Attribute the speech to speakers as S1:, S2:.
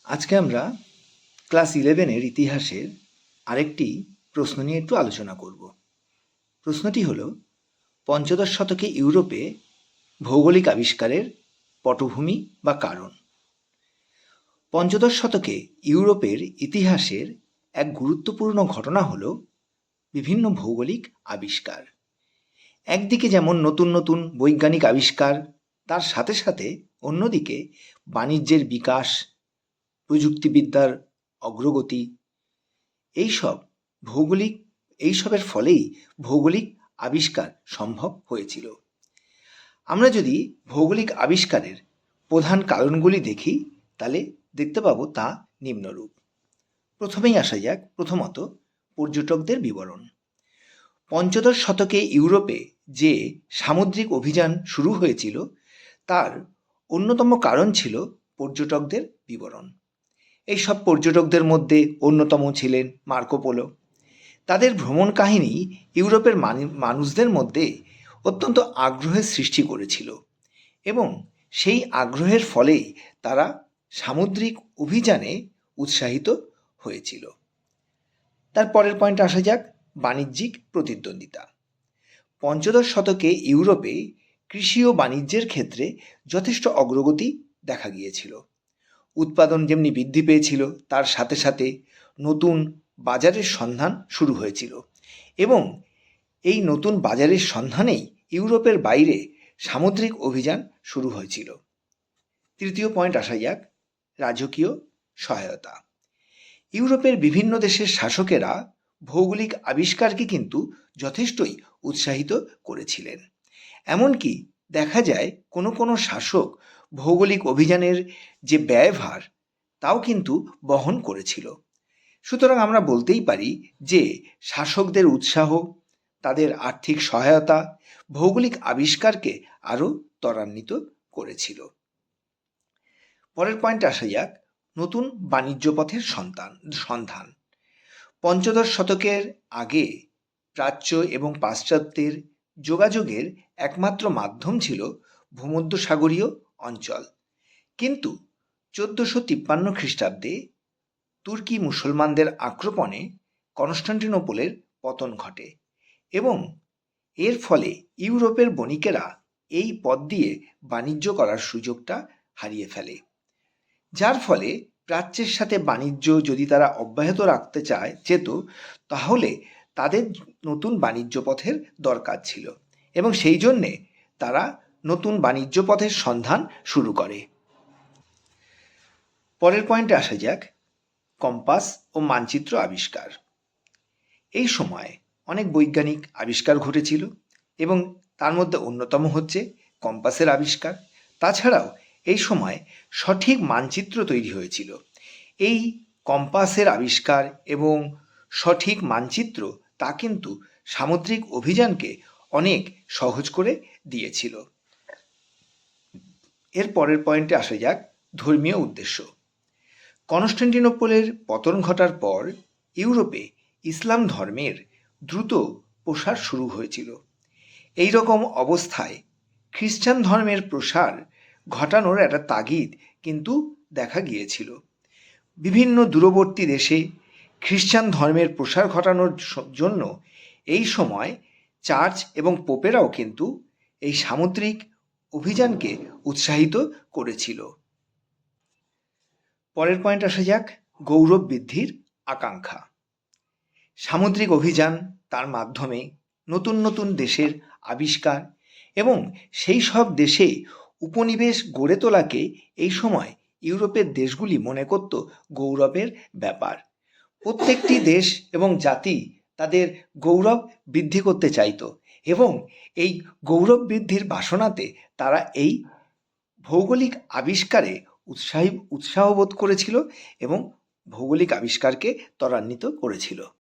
S1: আজকে আমরা ক্লাস 11-এর ইতিহাসের আরেকটি প্রশ্ন নিয়ে একটু আলোচনা করব। প্রশ্নটি হলো, পঞ্চদশ শতকে ইউরোপে ভৌগোলিক আবিষ্কারের পটভূমি বা কারণ। পঞ্চদশ শতকে ইউরোপের ইতিহাসের এক গুরুত্বপূর্ণ ঘটনা হলো বিভিন্ন ভৌগোলিক আবিষ্কার। একদিকে যেমন নতুন নতুন বৈজ্ঞানিক আবিষ্কার, তার সাথে সাথে অন্যদিকে বাণিজ্যের বিকাশ, প্রযুক্তিবিদ্যার অগ্রগতি, এইসবের ফলেই ভৌগোলিক আবিষ্কার সম্ভব হয়েছিল। আমরা যদি ভৌগোলিক আবিষ্কারের প্রধান কারণগুলি দেখি, তাহলে দেখতে পাবো তা নিম্নরূপ। প্রথমেই আসা যাক, প্রথমত পর্যটকদের বিবরণ। পঞ্চদশ শতকে ইউরোপে যে সামুদ্রিক অভিযান শুরু হয়েছিল, তার অন্যতম কারণ ছিল পর্যটকদের বিবরণ। এইসব পর্যটকদের মধ্যে অন্যতম ছিলেন মার্কো পোলো। তাদের ভ্রমণ কাহিনী ইউরোপের মানুষদের মধ্যে অত্যন্ত আগ্রহের সৃষ্টি করেছিল এবং সেই আগ্রহের ফলেই তারা সামুদ্রিক অভিযানে উৎসাহিত হয়েছিল। তার পরের পয়েন্টে আসা যাক, বাণিজ্যিক প্রতিদ্বন্দ্বিতা। পঞ্চদশ শতকে ইউরোপে কৃষি ও বাণিজ্যের ক্ষেত্রে যথেষ্ট অগ্রগতি দেখা গিয়েছিল। উৎপাদন যেমনি বৃদ্ধি পেয়েছিল, তার সাথে সাথে নতুন বাজারের সন্ধান শুরু হয়েছিল এবং এই নতুন বাজারের সন্ধানেই ইউরোপের বাইরে সামুদ্রিক অভিযান শুরু হয়েছিল। তৃতীয় পয়েন্ট আসা যাক, রাজকীয় সহায়তা। ইউরোপের বিভিন্ন দেশের শাসকেরা ভৌগোলিক আবিষ্কারকে কিন্তু যথেষ্টই উৎসাহিত করেছিলেন। এমনকি দেখা যায় কোনো কোনো শাসক ভৌগোলিক অভিযানের যে ব্যয়ভার, তাও কিন্তু বহন করেছিল। সুতরাং আমরা বলতেই পারি যে শাসকদের উৎসাহ, তাদের আর্থিক সহায়তা ভৌগোলিক আবিষ্কারকে আরও ত্বরান্বিত করেছিল। পরের পয়েন্টে আসা যাক, নতুন বাণিজ্য পথের সন্ধান। পঞ্চদশ শতকের আগে প্রাচ্য এবং পাশ্চাত্যের যোগাযোগের একমাত্র মাধ্যম ছিল ভূমধ্যসাগরীয় অঞ্চল। কিন্তু 1453 খ্রিস্টাব্দে তুর্কি মুসলমানদের আক্রমণে কনস্টান্টিনোপলের পতন ঘটে এবং এর ফলে ইউরোপের বণিকেরা এই পথ দিয়ে বাণিজ্য করার সুযোগটা হারিয়ে ফেলে। যার ফলে প্রাচ্যের সাথে বাণিজ্য যদি তারা অব্যাহত রাখতে চেত, তাহলে তাদের নতুন বাণিজ্য পথের দরকার ছিল এবং সেই জন্যে তারা নতুন বাণিজ্য পথের সন্ধান শুরু করে। পরের পয়েন্টে আসা যাক, কম্পাস ও মানচিত্র আবিষ্কার। এই সময় অনেক বৈজ্ঞানিক আবিষ্কার ঘটেছিল এবং তার মধ্যে অন্যতম হচ্ছে কম্পাসের আবিষ্কার। তাছাড়াও এই সময় সঠিক মানচিত্র তৈরি হয়েছিল। এই কম্পাসের আবিষ্কার এবং সঠিক মানচিত্র তা কিন্তু সামুদ্রিক অভিযানকে অনেক সহজ করে দিয়েছিল। এর পরের পয়েন্টে আসা যাক, ধর্মীয় উদ্দেশ্য। কনস্টান্টিনোপলের পতন ঘটার পর ইউরোপে ইসলাম ধর্মের দ্রুত প্রসার শুরু হয়েছিল। এই রকম অবস্থায় খ্রিস্টান ধর্মের প্রসার ঘটানোর একটা তাগিদ কিন্তু দেখা গিয়েছিল। বিভিন্ন দূরবর্তী দেশে খ্রিস্টান ধর্মের প্রসার ঘটানোর জন্য এই সময় চার্চ এবং পোপেরাও কিন্তু এই সামুদ্রিক অভিযানকে উৎসাহিত করেছিল। পরের পয়েন্ট আসা যাক, গৌরব বৃদ্ধির আকাঙ্ক্ষা। সামুদ্রিক অভিযান, তার মাধ্যমে নতুন নতুন দেশের আবিষ্কার এবং সেই সব দেশে উপনিবেশ গড়ে তোলাকে এই সময় ইউরোপের দেশগুলি মনে করত গৌরবের ব্যাপার। প্রত্যেকটি দেশ এবং জাতি তাদের গৌরব বৃদ্ধি করতে চাইত এবং এই গৌরব বৃদ্ধির বাসনাতে তারা এই ভৌগোলিক আবিষ্কারে উৎসাহ বোধ করেছিল এবং ভৌগোলিক আবিষ্কারকে ত্বরান্বিত করেছিল।